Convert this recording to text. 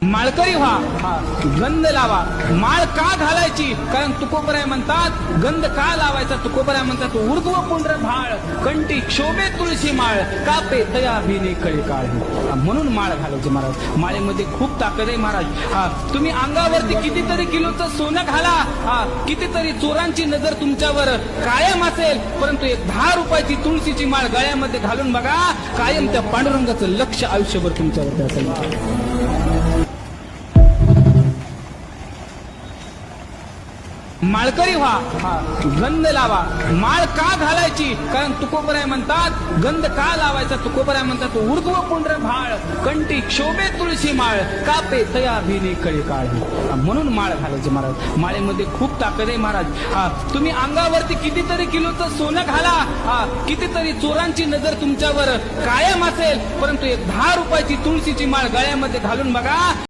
माळकरी व्हा, गंध लावा. माळ का घालायची? कारण तुकोबराय म्हणतात गंध का लावायचा? तुकोबराय म्हणतात ऊर्ध्व पुंड्र भाळ कंठी शोभे तुळशी माळ कापे तया भिने कळी काळ. म्हणून माळ घालायची महाराज. माळेमध्ये खूप ताकद आहे महाराज. तुम्ही अंगावरती कितीतरी किलोचं सोनं घाला, कितीतरी चोरांची नजर तुमच्यावर कायम असेल, परंतु एक 10 रुपयाची तुळशीची माळ गळ्यामध्ये घालून बघा, कायम त्या पांडुरंगाचं लक्ष आयुष्यभर तुमच्यावरती असेल. माळकरी व्हा, गंध लावा. माळ का घालायची? कारण तुकोबराय म्हणतात गंध का लावायचा? तुकोबराय म्हणतात ऊर्ध्व पुंड्र भाळ कंठी शोभे तुळशी माळ कापे तया भिने कळी काळ. म्हणून माळ घालायची महाराज. माळेमध्ये खूप ताकद आहे महाराज. तुम्ही अंगावरती कितीतरी किलोचं सोनं घाला, कितीतरी चोरांची नजर तुमच्यावर कायम असेल, परंतु एक 10 रुपयाची तुळशीची माळ गळ्यामध्ये घालून बघा,